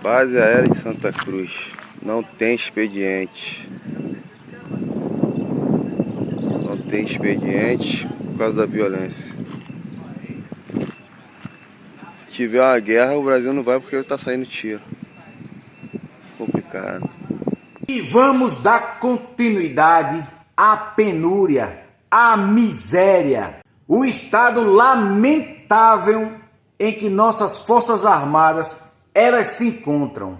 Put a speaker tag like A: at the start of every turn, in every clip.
A: Base aérea de Santa Cruz. Não tem expediente. Não tem expediente por causa da violência. Se tiver uma guerra, o Brasil não vai porque está saindo tiro. Complicado.
B: E vamos dar continuidade à penúria, à miséria, o estado lamentável em que nossas Forças Armadas elas se encontram.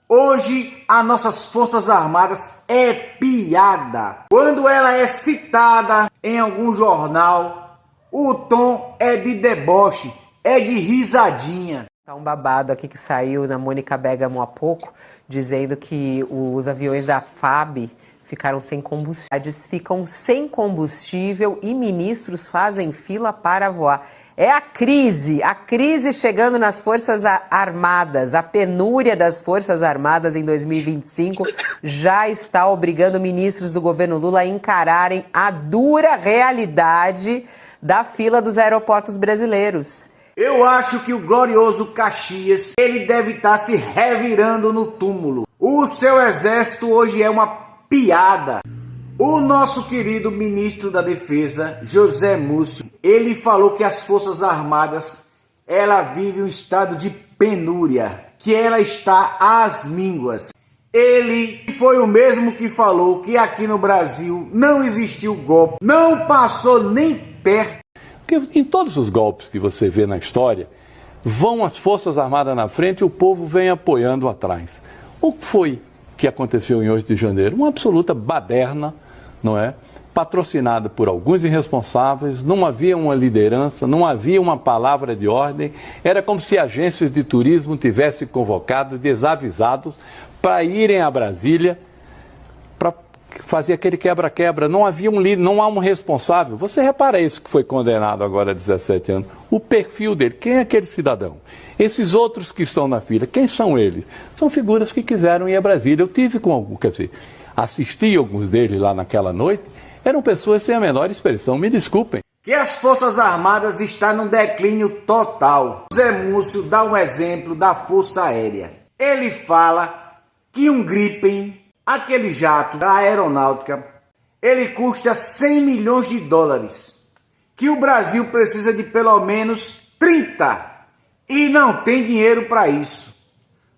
B: Hoje, as nossas Forças Armadas é piada. Quando ela é citada em algum jornal, o tom é de deboche, é de risadinha.
C: Tá um babado aqui que saiu na Mônica Bergamo há pouco, dizendo que os aviões da FAB ficaram sem combustível, ficam sem combustível e ministros fazem fila para voar. É a crise chegando nas Forças Armadas, a penúria das Forças Armadas em 2025 já está obrigando ministros do governo Lula a encararem a dura realidade da fila dos aeroportos brasileiros.
B: Eu acho que o glorioso Caxias, ele deve estar se revirando no túmulo. O seu exército hoje é uma piada. O nosso querido ministro da Defesa, José Múcio, ele falou que as Forças Armadas, ela vive um estado de penúria, que ela está às mínguas. Ele foi o mesmo que falou que aqui no Brasil não existiu golpe, não passou nem perto.
D: Porque em todos os golpes que você vê na história, vão as Forças Armadas na frente e o povo vem apoiando atrás. O que foi que aconteceu em 8 de janeiro? Uma absoluta baderna, não é? Patrocinada por alguns irresponsáveis, não havia uma liderança, não havia uma palavra de ordem, era como se agências de turismo tivessem convocado desavisados para irem a Brasília para fazer aquele quebra-quebra. Não havia um líder, não há um responsável. Você repara isso que foi condenado agora há 17 anos, o perfil dele, quem é aquele cidadão? Esses outros que estão na fila, quem são eles? São figuras que quiseram ir a Brasília. Eu tive com algum, quer dizer, assisti alguns deles lá naquela noite, eram pessoas sem a menor expressão, me desculpem.
B: Que as Forças Armadas estão num declínio total. Zé Múcio dá um exemplo da Força Aérea. Ele fala que um Gripen, aquele jato da aeronáutica, ele custa 100 milhões de dólares. Que o Brasil precisa de pelo menos 30. E não tem dinheiro para isso.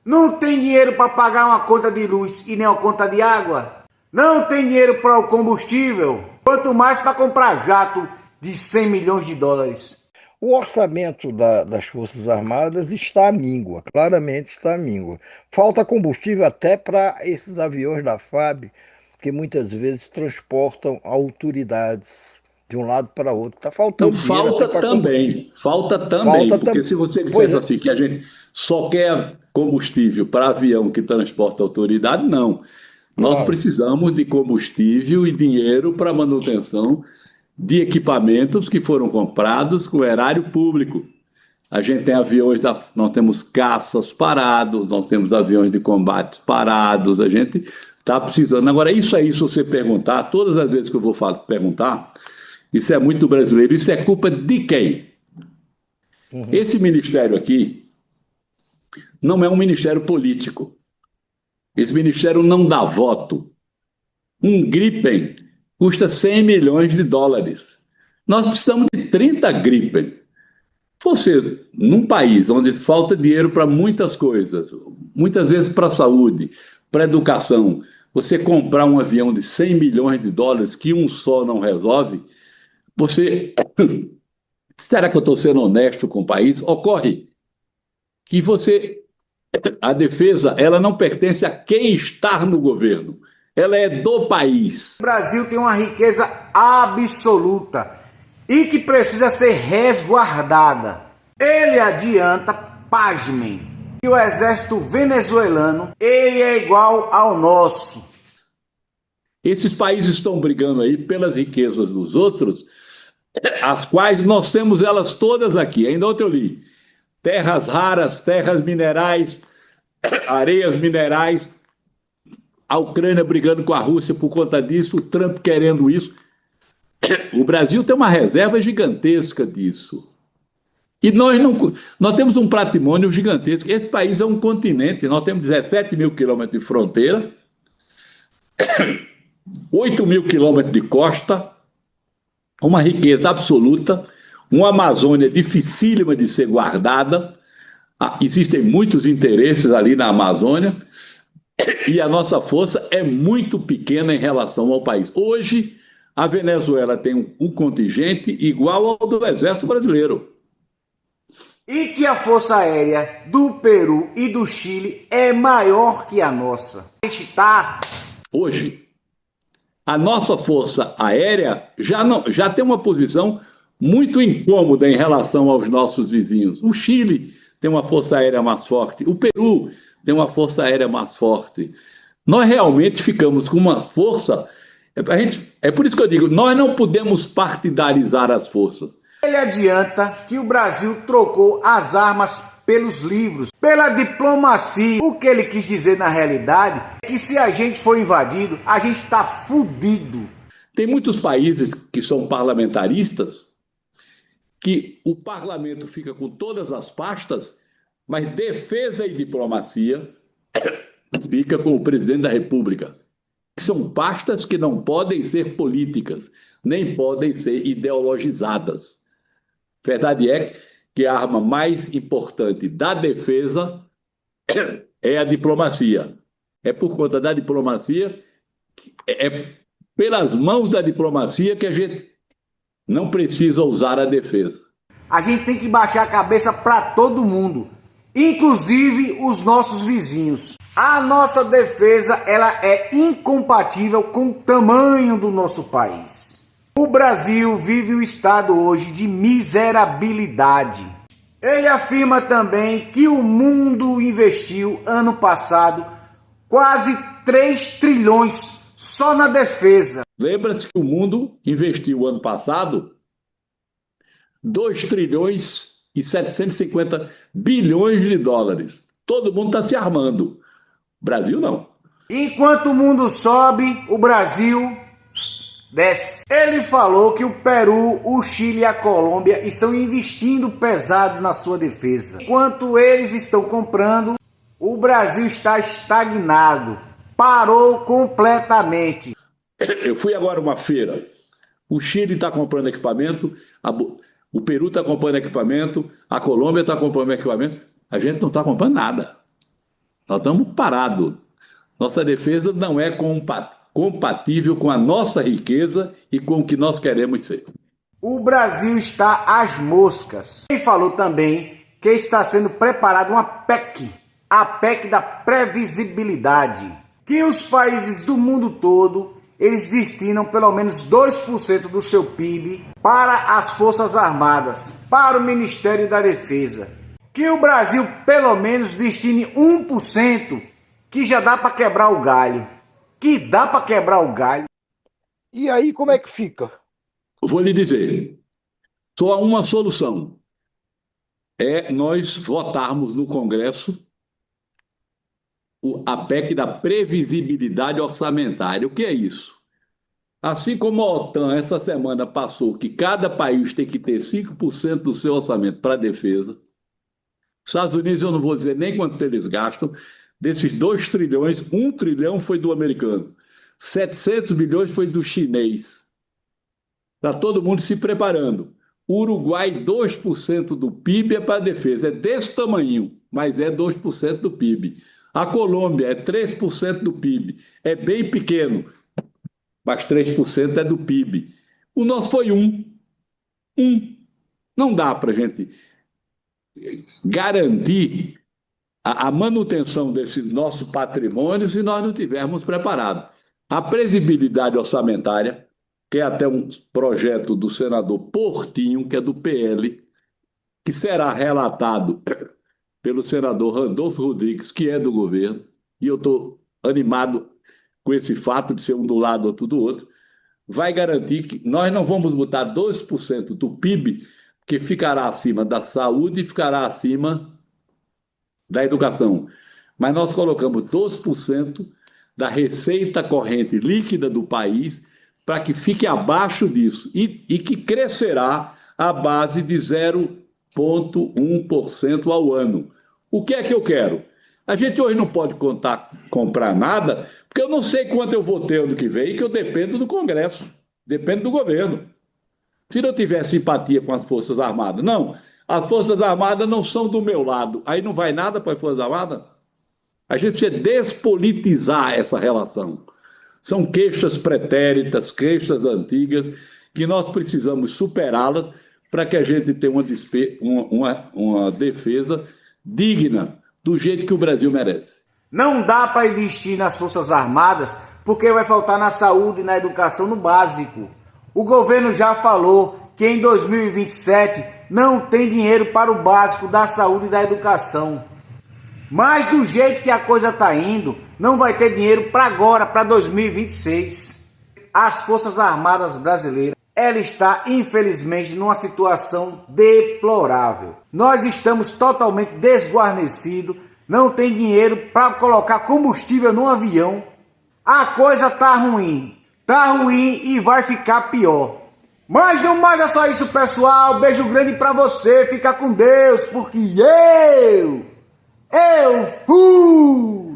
B: Não tem dinheiro para pagar uma conta de luz e nem uma conta de água. Não tem dinheiro para o combustível. Quanto mais para comprar jato de 100 milhões de dólares.
E: O orçamento das Forças Armadas está à míngua, claramente está à míngua. Falta combustível até para esses aviões da FAB, que muitas vezes transportam autoridades de um lado para outro. Está faltando dinheiro.
D: Falta também, porque se você dissesse assim que a gente só quer combustível para avião que transporta autoridade, não. Nós precisamos de combustível e dinheiro para manutenção de equipamentos que foram comprados com erário público. A gente tem aviões, nós temos caças parados, nós temos aviões de combate parados, a gente está precisando. Agora, isso aí, se você perguntar, todas as vezes que eu vou perguntar, isso é muito brasileiro, isso é culpa de quem? Esse ministério aqui não é um ministério político. Esse ministério não dá voto. Um Gripen custa 100 milhões de dólares. Nós precisamos de 30 Gripen. Você, num país onde falta dinheiro para muitas coisas, muitas vezes para a saúde, para a educação, você comprar um avião de 100 milhões de dólares que um só não resolve, você... Será que eu estou sendo honesto com o país? Ocorre que a defesa, ela não pertence a quem está no governo. Ela é do país.
B: O Brasil tem uma riqueza absoluta e que precisa ser resguardada. Ele adianta, pasmem, que o exército venezuelano, ele é igual ao nosso.
D: Esses países estão brigando aí pelas riquezas dos outros, as quais nós temos elas todas aqui. Ainda ontem eu li. Terras raras, terras minerais, areias minerais, a Ucrânia brigando com a Rússia por conta disso, o Trump querendo isso. O Brasil tem uma reserva gigantesca disso. E nós temos um patrimônio gigantesco. Esse país é um continente, nós temos 17 mil quilômetros de fronteira, 8 mil quilômetros de costa, uma riqueza absoluta, uma Amazônia dificílima de ser guardada. Existem muitos interesses ali na Amazônia e a nossa força é muito pequena em relação ao país. Hoje, a Venezuela tem um contingente igual ao do Exército Brasileiro.
B: E que a Força Aérea do Peru e do Chile é maior que a nossa. A gente está...
D: Hoje, a nossa Força Aérea já tem uma posição muito incômoda em relação aos nossos vizinhos. O Chile tem uma Força Aérea mais forte, o Peru tem uma Força Aérea mais forte. Nós realmente ficamos com uma força... É por isso que eu digo, nós não podemos partidarizar as forças.
B: Ele adianta que o Brasil trocou as armas pelos livros, pela diplomacia. O que ele quis dizer na realidade é que se a gente for invadido, a gente está fudido.
D: Tem muitos países que são parlamentaristas, que o parlamento fica com todas as pastas, mas defesa e diplomacia fica com o presidente da República. São pastas que não podem ser políticas, nem podem ser ideologizadas. Verdade é que a arma mais importante da defesa é a diplomacia. É por conta da diplomacia, é pelas mãos da diplomacia que a gente não precisa usar a defesa.
B: A gente tem que baixar a cabeça para todo mundo, inclusive os nossos vizinhos. A nossa defesa, ela é incompatível com o tamanho do nosso país. O Brasil vive um estado hoje de miserabilidade. Ele afirma também que o mundo investiu ano passado quase 3 trilhões só na defesa.
D: Lembra-se que o mundo investiu ano passado 2 trilhões e 750 bilhões de dólares. Todo mundo está se armando. Brasil não.
B: Enquanto o mundo sobe, o Brasil desce. Ele falou que o Peru, o Chile e a Colômbia estão investindo pesado na sua defesa. Enquanto eles estão comprando, o Brasil está estagnado. Parou completamente.
D: Eu fui agora a uma feira. O Chile está comprando equipamento, o Peru está comprando equipamento, a Colômbia está comprando equipamento. A gente não está comprando nada. Nós estamos parados. Nossa defesa não é compatível com a nossa riqueza e com o que nós queremos ser.
B: O Brasil está às moscas. Ele falou também que está sendo preparada uma PEC, a PEC da previsibilidade, que os países do mundo todo, eles destinam pelo menos 2% do seu PIB para as Forças Armadas, para o Ministério da Defesa. Que o Brasil pelo menos destine 1%, que já dá para quebrar o galho. Que dá para quebrar o galho.
E: E aí como é que fica?
D: Eu vou lhe dizer, só há uma solução. É nós votarmos no Congresso a PEC da previsibilidade orçamentária. O que é isso? Assim como a OTAN essa semana passou que cada país tem que ter 5% do seu orçamento para a defesa, Estados Unidos, eu não vou dizer nem quanto eles gastam, desses 2 trilhões, 1 trilhão foi do americano, 700 bilhões foi do chinês. Está todo mundo se preparando. O Uruguai, 2% do PIB é para a defesa, é desse tamanho, mas é 2% do PIB. A Colômbia é 3% do PIB, é bem pequeno, mas 3% é do PIB. O nosso foi 1. Não dá para a gente garantir a manutenção desse nosso patrimônio se nós não estivermos preparados. A previsibilidade orçamentária, que é até um projeto do senador Portinho, que é do PL, que será relatado pelo senador Randolfo Rodrigues, que é do governo, e eu estou animado com esse fato de ser um do lado, outro do outro, vai garantir que nós não vamos botar 2% do PIB, que ficará acima da saúde e ficará acima da educação. Mas nós colocamos 2% da receita corrente líquida do país para que fique abaixo disso e que crescerá à base de 2,1% ao ano. O que é que eu quero? A gente hoje não pode comprar nada, porque eu não sei quanto eu vou ter ano que vem, que eu dependo do Congresso, dependo do governo. Se não tiver simpatia com as Forças Armadas, não, as Forças Armadas não são do meu lado, aí não vai nada para as Forças Armadas? A gente precisa despolitizar essa relação. São queixas pretéritas, queixas antigas, que nós precisamos superá-las para que a gente tenha uma defesa digna, do jeito que o Brasil merece.
B: Não dá para investir nas Forças Armadas porque vai faltar na saúde e na educação no básico. O governo já falou que em 2027 não tem dinheiro para o básico da saúde e da educação. Mas do jeito que a coisa está indo, não vai ter dinheiro para agora, para 2026. As Forças Armadas brasileiras, ela está infelizmente numa situação deplorável. Nós estamos totalmente desguarnecidos, não tem dinheiro para colocar combustível no avião. A coisa tá ruim e vai ficar pior. Mas não mais é só isso, pessoal. Beijo grande para você, fica com Deus, porque eu fui!